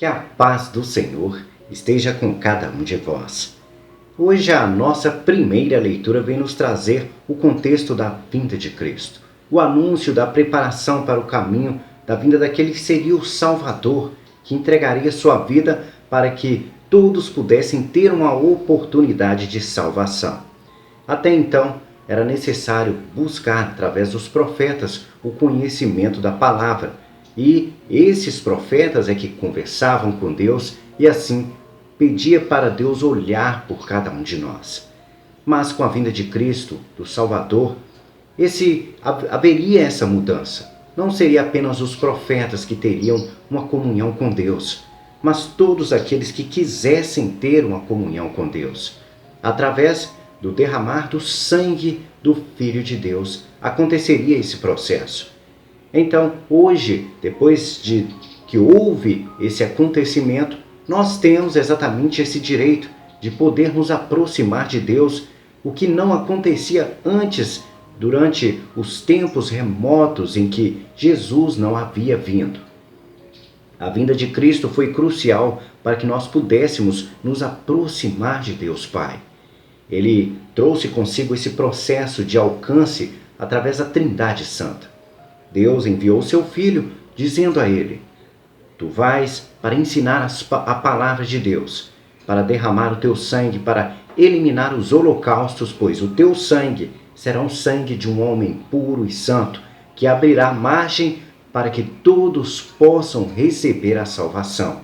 Que a paz do Senhor esteja com cada um de vós. Hoje a nossa primeira leitura vem nos trazer o contexto da vinda de Cristo, o anúncio da preparação para o caminho da vinda daquele que seria o Salvador, que entregaria sua vida para que todos pudessem ter uma oportunidade de salvação. Até então, era necessário buscar, através dos profetas, o conhecimento da palavra. E esses profetas é que conversavam com Deus e assim pedia para Deus olhar por cada um de nós. Mas com a vinda de Cristo, do Salvador, haveria essa mudança. Não seria apenas os profetas que teriam uma comunhão com Deus, mas todos aqueles que quisessem ter uma comunhão com Deus. Através do derramar do sangue do Filho de Deus, aconteceria esse processo. Então, hoje, depois de que houve esse acontecimento, nós temos exatamente esse direito de poder nos aproximar de Deus, o que não acontecia antes, durante os tempos remotos em que Jesus não havia vindo. A vinda de Cristo foi crucial para que nós pudéssemos nos aproximar de Deus Pai. Ele trouxe consigo esse processo de alcance através da Trindade Santa. Deus enviou seu Filho, dizendo a ele: Tu vais para ensinar a palavra de Deus, para derramar o teu sangue, para eliminar os holocaustos, pois o teu sangue será o sangue de um homem puro e santo, que abrirá margem para que todos possam receber a salvação.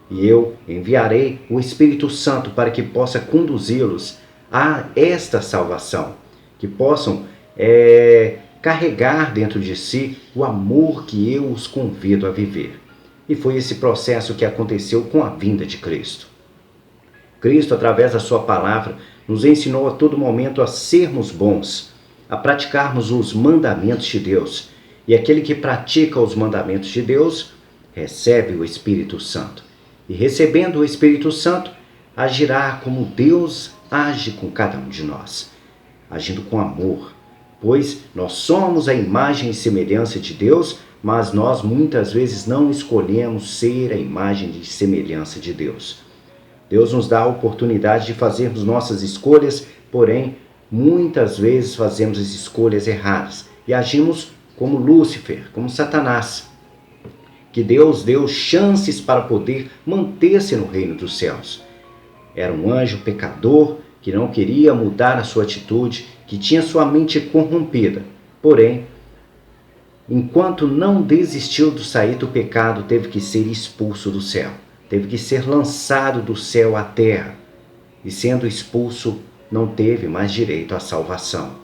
E eu enviarei o Espírito Santo para que possa conduzi-los a esta salvação, que possam carregar dentro de si o amor que eu os convido a viver. E foi esse processo que aconteceu com a vinda de Cristo. Cristo, através da sua palavra, nos ensinou a todo momento a sermos bons, a praticarmos os mandamentos de Deus. E aquele que pratica os mandamentos de Deus recebe o Espírito Santo. E recebendo o Espírito Santo, agirá como Deus age com cada um de nós, agindo com amor. Pois nós somos a imagem e semelhança de Deus, mas nós muitas vezes não escolhemos ser a imagem e semelhança de Deus. Deus nos dá a oportunidade de fazermos nossas escolhas, porém, muitas vezes fazemos as escolhas erradas e agimos como Lúcifer, como Satanás, que Deus deu chances para poder manter-se no reino dos céus. Era um anjo pecador que não queria mudar a sua atitude, que tinha sua mente corrompida. Porém, enquanto não desistiu de sair do pecado, teve que ser expulso do céu. Teve que ser lançado do céu à terra. E sendo expulso, não teve mais direito à salvação.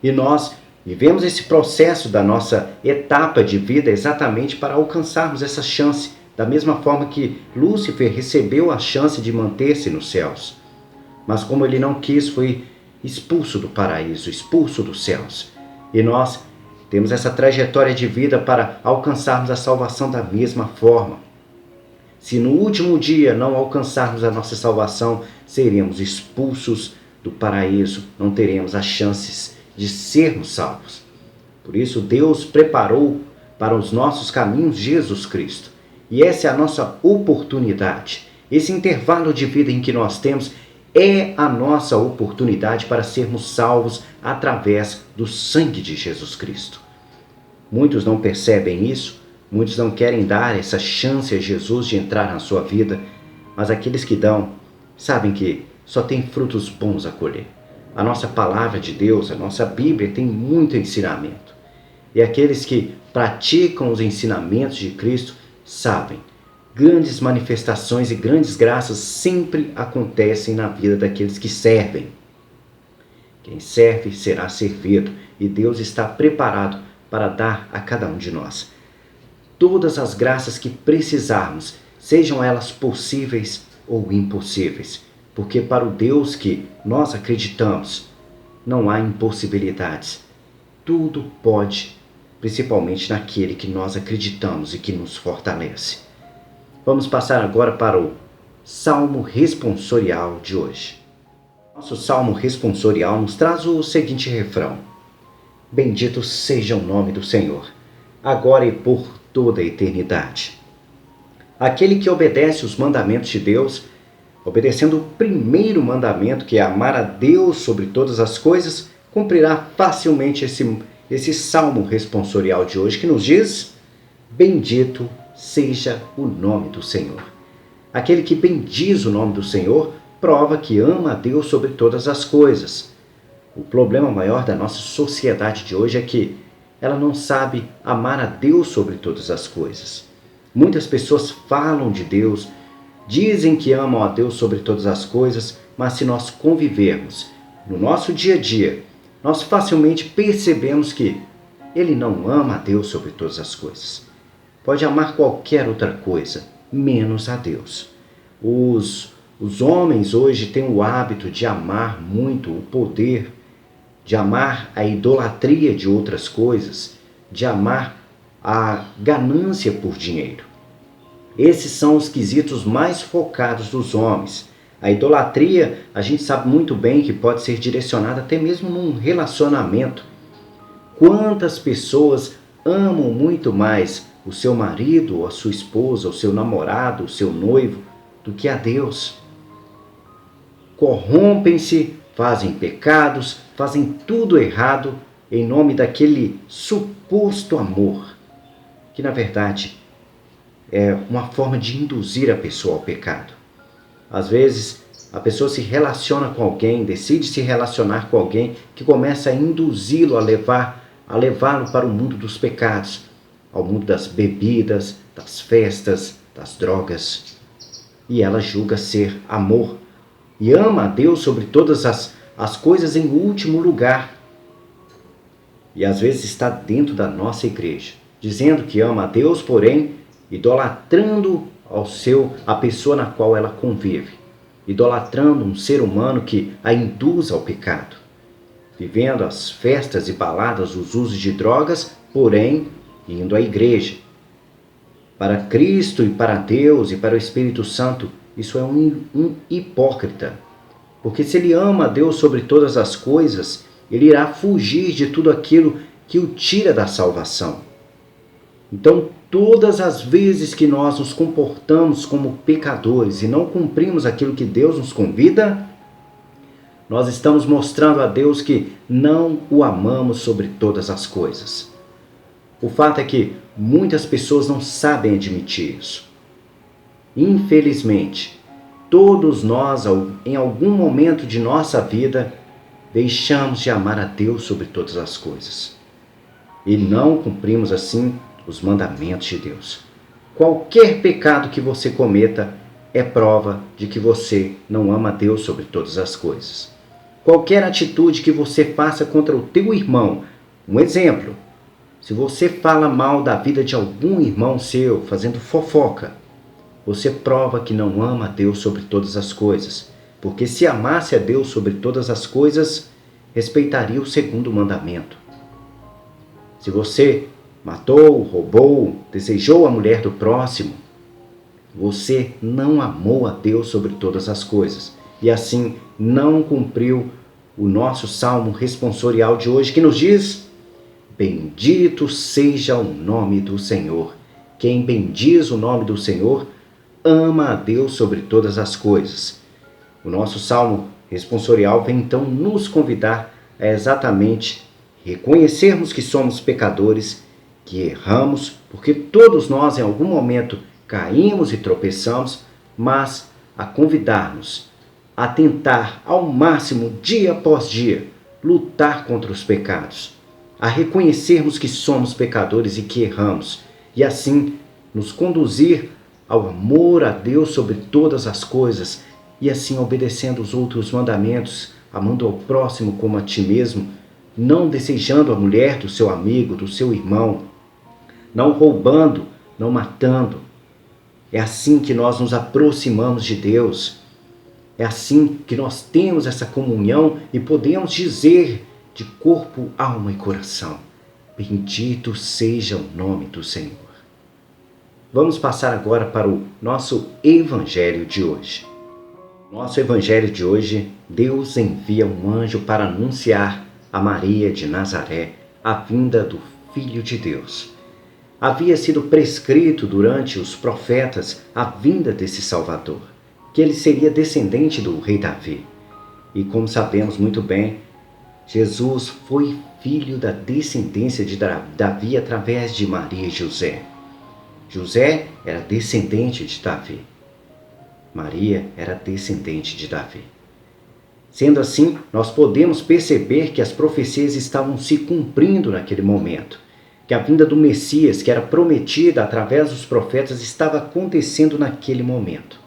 E nós vivemos esse processo da nossa etapa de vida exatamente para alcançarmos essa chance, da mesma forma que Lúcifer recebeu a chance de manter-se nos céus. Mas como ele não quis, foi expulso do paraíso, expulso dos céus. E nós temos essa trajetória de vida para alcançarmos a salvação da mesma forma. Se no último dia não alcançarmos a nossa salvação, seremos expulsos do paraíso, não teremos as chances de sermos salvos. Por isso Deus preparou para os nossos caminhos Jesus Cristo. E essa é a nossa oportunidade. Esse intervalo de vida em que nós temos é a nossa oportunidade para sermos salvos através do sangue de Jesus Cristo. Muitos não percebem isso, muitos não querem dar essa chance a Jesus de entrar na sua vida, mas aqueles que dão, sabem que só tem frutos bons a colher. A nossa palavra de Deus, a nossa Bíblia tem muito ensinamento. E aqueles que praticam os ensinamentos de Cristo sabem, grandes manifestações e grandes graças sempre acontecem na vida daqueles que servem. Quem serve será servido e Deus está preparado para dar a cada um de nós todas as graças que precisarmos, sejam elas possíveis ou impossíveis. Porque para o Deus que nós acreditamos, não há impossibilidades. Tudo pode, principalmente naquele que nós acreditamos e que nos fortalece. Vamos passar agora para o Salmo Responsorial de hoje. Nosso Salmo Responsorial nos traz o seguinte refrão: Bendito seja o nome do Senhor, agora e por toda a eternidade. Aquele que obedece os mandamentos de Deus, obedecendo o primeiro mandamento, que é amar a Deus sobre todas as coisas, cumprirá facilmente esse salmo responsorial de hoje, que nos diz: bendito seja o nome do Senhor. Aquele que bendiz o nome do Senhor prova que ama a Deus sobre todas as coisas. O problema maior da nossa sociedade de hoje é que ela não sabe amar a Deus sobre todas as coisas. Muitas pessoas falam de Deus, dizem que amam a Deus sobre todas as coisas, mas se nós convivermos no nosso dia a dia, nós facilmente percebemos que ele não ama a Deus sobre todas as coisas. Pode amar qualquer outra coisa, menos a Deus. Os homens hoje têm o hábito de amar muito o poder, de amar a idolatria de outras coisas, de amar a ganância por dinheiro. Esses são os quesitos mais focados dos homens. A idolatria, a gente sabe muito bem que pode ser direcionada até mesmo num relacionamento. Quantas pessoas amam muito mais o seu marido, ou a sua esposa, o seu namorado, o seu noivo, do que a Deus? Corrompem-se, fazem pecados, fazem tudo errado em nome daquele suposto amor, que na verdade é uma forma de induzir a pessoa ao pecado. Às vezes, a pessoa se relaciona com alguém, decide se relacionar com alguém que começa a induzi-lo a levá-lo para o mundo dos pecados, ao mundo das bebidas, das festas, das drogas. E ela julga ser amor e ama a Deus sobre todas as coisas em último lugar. E às vezes está dentro da nossa igreja, dizendo que ama a Deus, porém idolatrando a pessoa na qual ela convive, idolatrando um ser humano que a induz ao pecado, vivendo as festas e baladas, os usos de drogas, porém indo à igreja. Para Cristo e para Deus e para o Espírito Santo, isso é um hipócrita. Porque se ele ama a Deus sobre todas as coisas, ele irá fugir de tudo aquilo que o tira da salvação. Então, todas as vezes que nós nos comportamos como pecadores e não cumprimos aquilo que Deus nos convida, nós estamos mostrando a Deus que não o amamos sobre todas as coisas. O fato é que muitas pessoas não sabem admitir isso. Infelizmente, todos nós, em algum momento de nossa vida, deixamos de amar a Deus sobre todas as coisas. E não cumprimos assim os mandamentos de Deus. Qualquer pecado que você cometa é prova de que você não ama a Deus sobre todas as coisas. Qualquer atitude que você faça contra o teu irmão, um exemplo, se você fala mal da vida de algum irmão seu, fazendo fofoca, você prova que não ama a Deus sobre todas as coisas. Porque se amasse a Deus sobre todas as coisas, respeitaria o segundo mandamento. Se você matou, roubou, desejou a mulher do próximo, você não amou a Deus sobre todas as coisas. E assim não cumpriu o nosso salmo responsorial de hoje, que nos diz: bendito seja o nome do Senhor. Quem bendiz o nome do Senhor, ama a Deus sobre todas as coisas. O nosso salmo responsorial vem então nos convidar a exatamente reconhecermos que somos pecadores, que erramos, porque todos nós em algum momento caímos e tropeçamos, mas a convidar-nos a tentar ao máximo, dia após dia, lutar contra os pecados, a reconhecermos que somos pecadores e que erramos, e assim nos conduzir ao amor a Deus sobre todas as coisas, e assim obedecendo os outros mandamentos, amando ao próximo como a ti mesmo, não desejando a mulher do seu amigo, do seu irmão, não roubando, não matando. É assim que nós nos aproximamos de Deus. É assim que nós temos essa comunhão e podemos dizer de corpo, alma e coração: bendito seja o nome do Senhor. Vamos passar agora para o nosso Evangelho de hoje. Nosso Evangelho de hoje, Deus envia um anjo para anunciar a Maria de Nazaré a vinda do Filho de Deus. Havia sido prescrito durante os profetas a vinda desse Salvador, que ele seria descendente do rei Davi. E como sabemos muito bem, Jesus foi filho da descendência de Davi através de Maria e José. José era descendente de Davi. Maria era descendente de Davi. Sendo assim, nós podemos perceber que as profecias estavam se cumprindo naquele momento, que a vinda do Messias, que era prometida através dos profetas, estava acontecendo naquele momento.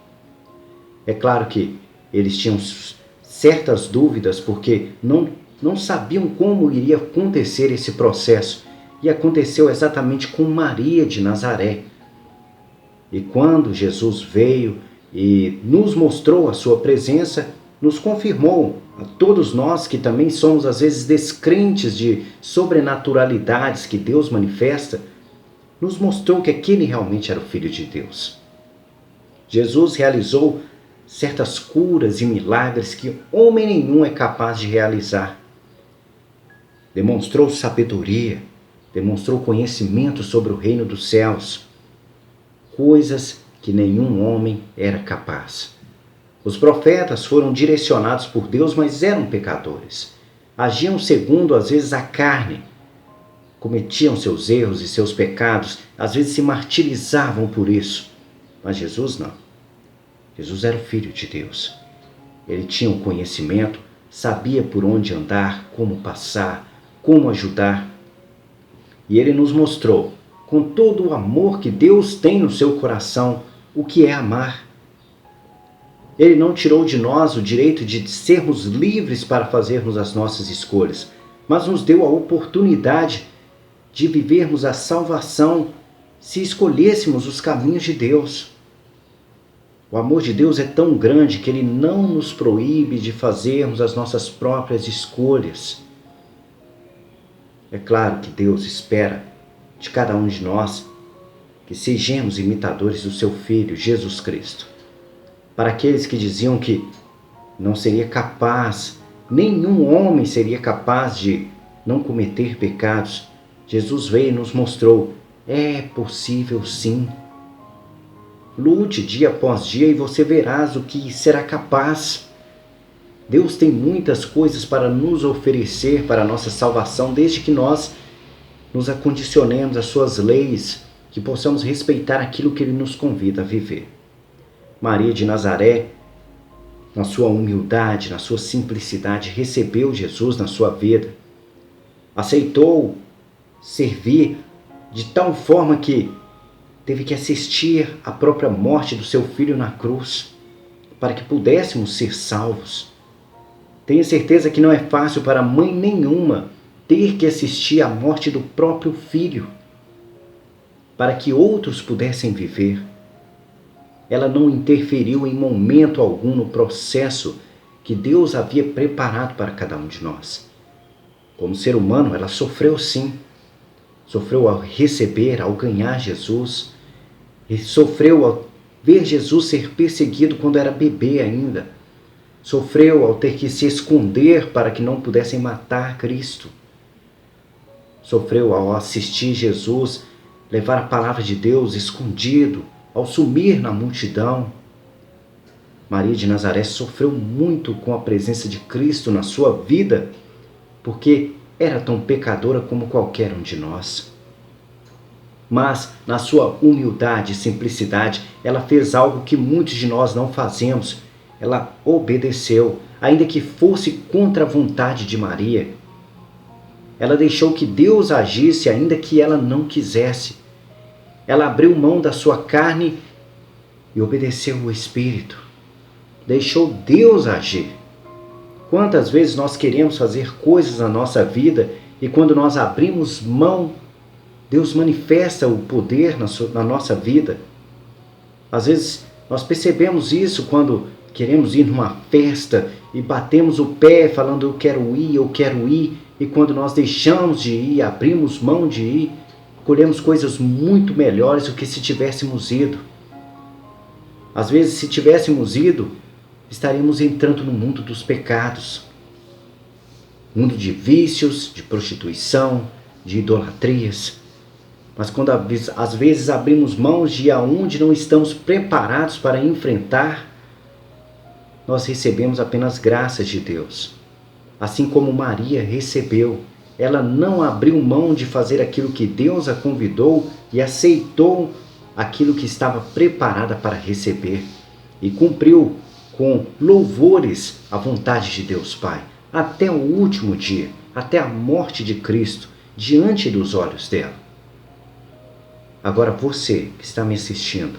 É claro que eles tinham certas dúvidas porque não sabiam como iria acontecer esse processo, e aconteceu exatamente com Maria de Nazaré. E quando Jesus veio e nos mostrou a sua presença, nos confirmou a todos nós que também somos às vezes descrentes de sobrenaturalidades que Deus manifesta, nos mostrou que aquele realmente era o Filho de Deus. Jesus realizou certas curas e milagres que homem nenhum é capaz de realizar. Demonstrou sabedoria, demonstrou conhecimento sobre o reino dos céus, coisas que nenhum homem era capaz. Os profetas foram direcionados por Deus, mas eram pecadores. Agiam segundo, às vezes, a carne. Cometiam seus erros e seus pecados, às vezes se martirizavam por isso. Mas Jesus não. Jesus era o Filho de Deus. Ele tinha o conhecimento, sabia por onde andar, como passar, como ajudar. E ele nos mostrou, com todo o amor que Deus tem no seu coração, o que é amar. Ele não tirou de nós o direito de sermos livres para fazermos as nossas escolhas, mas nos deu a oportunidade de vivermos a salvação se escolhêssemos os caminhos de Deus. O amor de Deus é tão grande que Ele não nos proíbe de fazermos as nossas próprias escolhas. É claro que Deus espera de cada um de nós que sejamos imitadores do seu Filho, Jesus Cristo. Para aqueles que diziam que não seria capaz, nenhum homem seria capaz de não cometer pecados, Jesus veio e nos mostrou, é possível sim. Lute dia após dia e você verás o que será capaz. Deus tem muitas coisas para nos oferecer para a nossa salvação, desde que nós nos acondicionemos às suas leis, que possamos respeitar aquilo que Ele nos convida a viver. Maria de Nazaré, na sua humildade, na sua simplicidade, recebeu Jesus na sua vida. Aceitou servir de tal forma que teve que assistir à própria morte do seu filho na cruz, para que pudéssemos ser salvos. Tenho certeza que não é fácil para mãe nenhuma ter que assistir à morte do próprio filho, para que outros pudessem viver. Ela não interferiu em momento algum no processo que Deus havia preparado para cada um de nós. Como ser humano, ela sofreu sim. Sofreu ao receber, ao ganhar Jesus. E sofreu ao ver Jesus ser perseguido quando era bebê ainda. Sofreu ao ter que se esconder para que não pudessem matar Cristo. Sofreu ao assistir Jesus levar a palavra de Deus escondido, ao sumir na multidão. Maria de Nazaré sofreu muito com a presença de Cristo na sua vida, porque era tão pecadora como qualquer um de nós. Mas, na sua humildade e simplicidade, ela fez algo que muitos de nós não fazemos. Ela obedeceu, ainda que fosse contra a vontade de Maria. Ela deixou que Deus agisse, ainda que ela não quisesse. Ela abriu mão da sua carne e obedeceu o Espírito. Deixou Deus agir. Quantas vezes nós queremos fazer coisas na nossa vida e quando nós abrimos mão, Deus manifesta o poder na nossa vida. Às vezes nós percebemos isso quando queremos ir numa festa e batemos o pé falando eu quero ir, e quando nós deixamos de ir, abrimos mão de ir, colhemos coisas muito melhores do que se tivéssemos ido. Às vezes, se tivéssemos ido, estaríamos entrando no mundo dos pecados. Mundo de vícios, de prostituição, de idolatrias. Mas quando às vezes abrimos mãos de aonde não estamos preparados para enfrentar, nós recebemos apenas graças de Deus. Assim como Maria recebeu, ela não abriu mão de fazer aquilo que Deus a convidou e aceitou aquilo que estava preparada para receber e cumpriu com louvores a vontade de Deus Pai, até o último dia, até a morte de Cristo, diante dos olhos dela. Agora você que está me assistindo,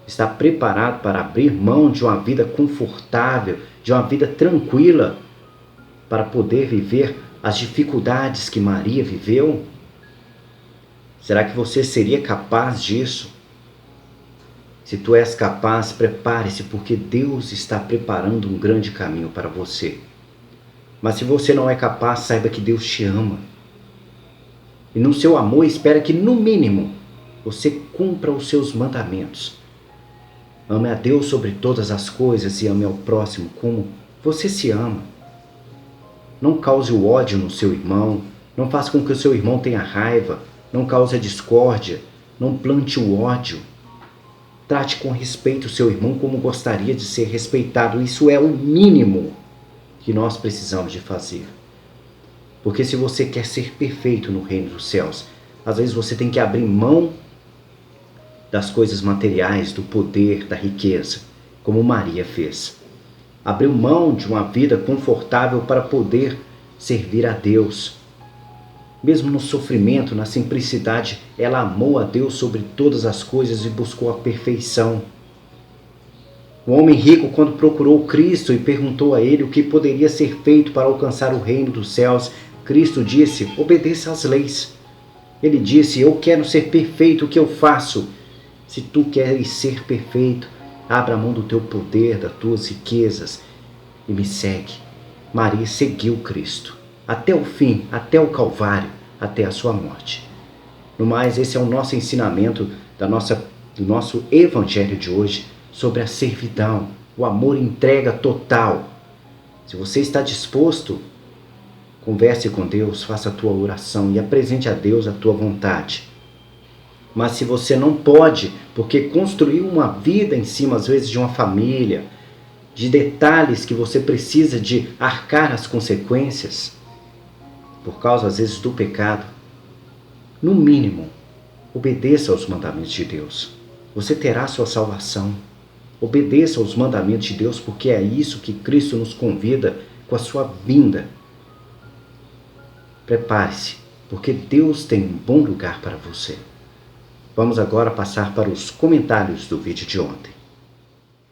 está preparado para abrir mão de uma vida confortável, de uma vida tranquila, para poder viver as dificuldades que Maria viveu? Será que você seria capaz disso? Se tu és capaz, prepare-se, porque Deus está preparando um grande caminho para você. Mas se você não é capaz, saiba que Deus te ama. E no seu amor espera que, no mínimo, você cumpra os seus mandamentos. Ame a Deus sobre todas as coisas e ame ao próximo como você se ama. Não cause o ódio no seu irmão, não faça com que o seu irmão tenha raiva, não cause a discórdia, não plante o ódio. Trate com respeito o seu irmão como gostaria de ser respeitado. Isso é o mínimo que nós precisamos de fazer. Porque se você quer ser perfeito no reino dos céus, às vezes você tem que abrir mão das coisas materiais, do poder, da riqueza, como Maria fez. Abriu mão de uma vida confortável para poder servir a Deus. Mesmo no sofrimento, na simplicidade, ela amou a Deus sobre todas as coisas e buscou a perfeição. O homem rico, quando procurou Cristo e perguntou a ele o que poderia ser feito para alcançar o reino dos céus, Cristo disse: obedeça às leis. Ele disse: eu quero ser perfeito, o que eu faço? Se tu queres ser perfeito, abra mão do teu poder, das tuas riquezas e me segue. Maria seguiu Cristo até o fim, até o Calvário, até a sua morte. No mais, esse é o nosso ensinamento do nosso evangelho de hoje sobre a servidão, o amor e entrega total. Se você está disposto, converse com Deus, faça a tua oração e apresente a Deus a tua vontade. Mas se você não pode, porque construiu uma vida em cima, às vezes, de uma família, de detalhes que você precisa de arcar as consequências, por causa, às vezes, do pecado, no mínimo, obedeça aos mandamentos de Deus. Você terá sua salvação. Obedeça aos mandamentos de Deus, porque é isso que Cristo nos convida com a sua vinda. Prepare-se, porque Deus tem um bom lugar para você. Vamos agora passar para os comentários do vídeo de ontem.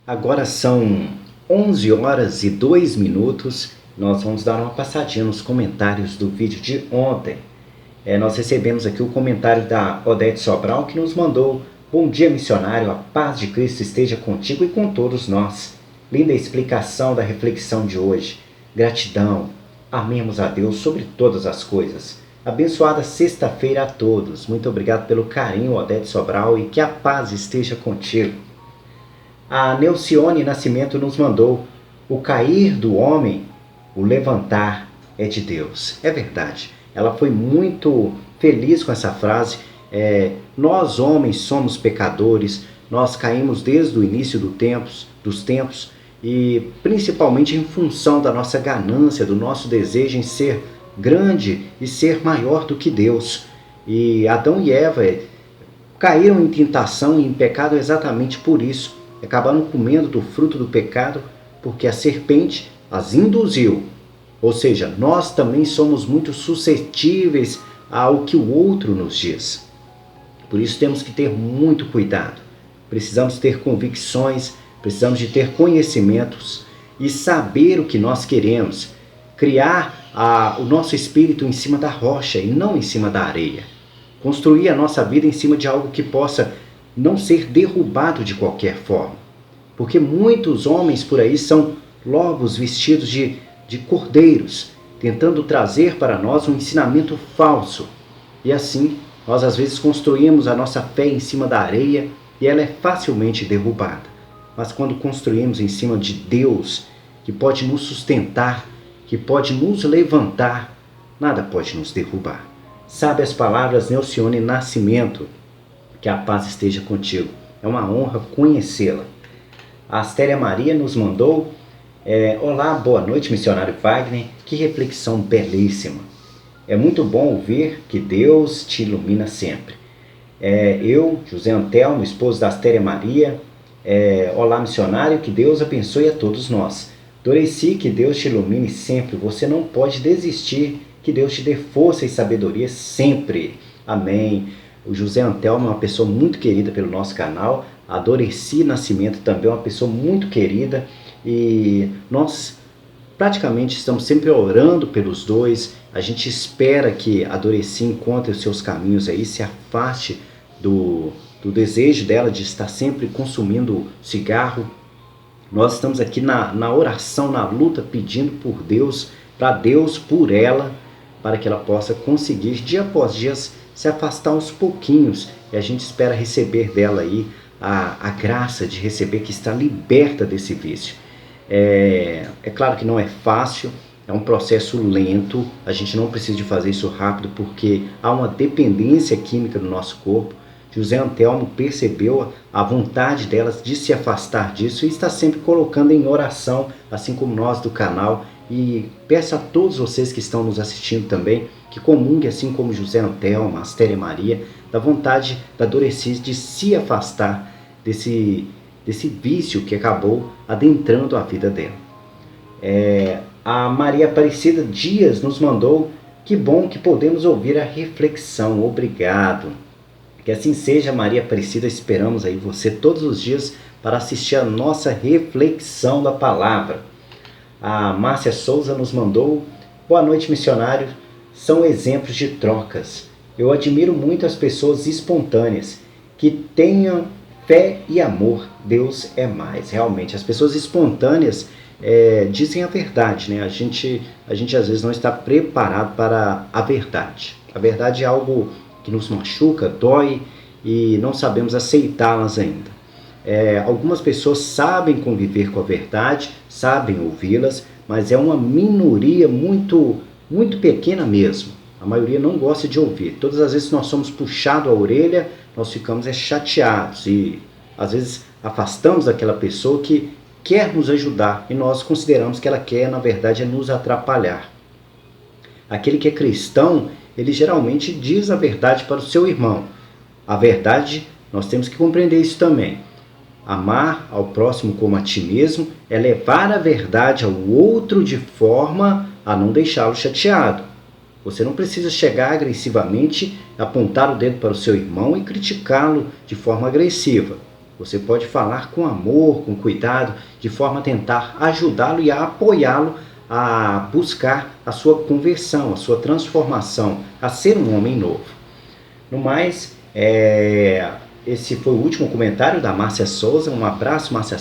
Agora são 11 horas e 2 minutos. Nós vamos dar uma passadinha nos comentários do vídeo de ontem. Nós recebemos aqui o comentário da Odete Sobral, que nos mandou: bom dia, missionário, a paz de Cristo esteja contigo e com todos nós. Linda explicação da reflexão de hoje. Gratidão. Amemos a Deus sobre todas as coisas. Abençoada sexta-feira a todos. Muito obrigado pelo carinho, Odete Sobral, e que a paz esteja contigo. A Neucione Nascimento nos mandou: o cair do homem, o levantar é de Deus. É verdade. Ela foi muito feliz com essa frase. Nós homens somos pecadores, nós caímos desde o início dos tempos, e principalmente em função da nossa ganância, do nosso desejo em ser grande e ser maior do que Deus. E Adão e Eva caíram em tentação e em pecado exatamente por isso. Acabaram comendo do fruto do pecado porque a serpente as induziu. Ou seja, nós também somos muito suscetíveis ao que o outro nos diz. Por isso temos que ter muito cuidado. Precisamos ter convicções, precisamos de ter conhecimentos e saber o que nós queremos. Criar o nosso espírito em cima da rocha e não em cima da areia. Construir a nossa vida em cima de algo que possa não ser derrubado de qualquer forma. Porque muitos homens por aí são lobos vestidos de cordeiros, tentando trazer para nós um ensinamento falso. E assim, nós às vezes construímos a nossa fé em cima da areia e ela é facilmente derrubada. Mas quando construímos em cima de Deus, que pode nos sustentar, que pode nos levantar, nada pode nos derrubar. Sabe as palavras Nelcione Nascimento, que a paz esteja contigo. É uma honra conhecê-la. A Astéria Maria nos mandou: olá, boa noite, missionário Wagner, que reflexão belíssima. É muito bom ouvir que Deus te ilumina sempre. Eu, José Antelmo, esposo da Astéria Maria, olá, missionário, que Deus abençoe a todos nós. Doreci, que Deus te ilumine sempre, você não pode desistir, que Deus te dê força e sabedoria sempre. Amém. O José Antelmo é uma pessoa muito querida pelo nosso canal, a Doreci Nascimento também é uma pessoa muito querida, e nós praticamente estamos sempre orando pelos dois. A gente espera que a Doreci encontre os seus caminhos aí, se afaste do desejo dela de estar sempre consumindo cigarro. Nós estamos aqui na oração, na luta, pedindo por Deus, para Deus, por ela, para que ela possa conseguir, dia após dia, se afastar aos pouquinhos. E a gente espera receber dela aí a graça de receber, que está liberta desse vício. É claro que não é fácil, é um processo lento, a gente não precisa de fazer isso rápido, porque há uma dependência química no nosso corpo. José Antelmo percebeu a vontade delas de se afastar disso e está sempre colocando em oração, assim como nós do canal. E peço a todos vocês que estão nos assistindo também, que comunguem, assim como José Antelmo, Astéria Maria, da vontade da Doreci de se afastar desse vício que acabou adentrando a vida dela. A Maria Aparecida Dias nos mandou: que bom que podemos ouvir a reflexão, obrigado. Que assim seja, Maria Aparecida, esperamos aí você todos os dias para assistir a nossa reflexão da palavra. A Márcia Souza nos mandou: boa noite, missionário, são exemplos de trocas. Eu admiro muito as pessoas espontâneas, que tenham fé e amor, Deus é mais. Realmente, as pessoas espontâneas dizem a verdade, né? A gente às vezes não está preparado para a verdade. A verdade é algo que nos machuca, dói, e não sabemos aceitá-las ainda. Algumas pessoas sabem conviver com a verdade, sabem ouvi-las, mas é uma minoria muito, muito pequena mesmo. A maioria não gosta de ouvir. Todas as vezes que nós somos puxados a orelha, nós ficamos chateados e às vezes afastamos daquela pessoa que quer nos ajudar, e nós consideramos que ela quer, na verdade, nos atrapalhar. Aquele que é cristão, ele geralmente diz a verdade para o seu irmão. A verdade, nós temos que compreender isso também. Amar ao próximo como a ti mesmo é levar a verdade ao outro de forma a não deixá-lo chateado. Você não precisa chegar agressivamente, apontar o dedo para o seu irmão e criticá-lo de forma agressiva. Você pode falar com amor, com cuidado, de forma a tentar ajudá-lo e a apoiá-lo a buscar a sua conversão, a sua transformação, a ser um homem novo. No mais, esse foi o último comentário da Márcia Souza. Um abraço, Márcia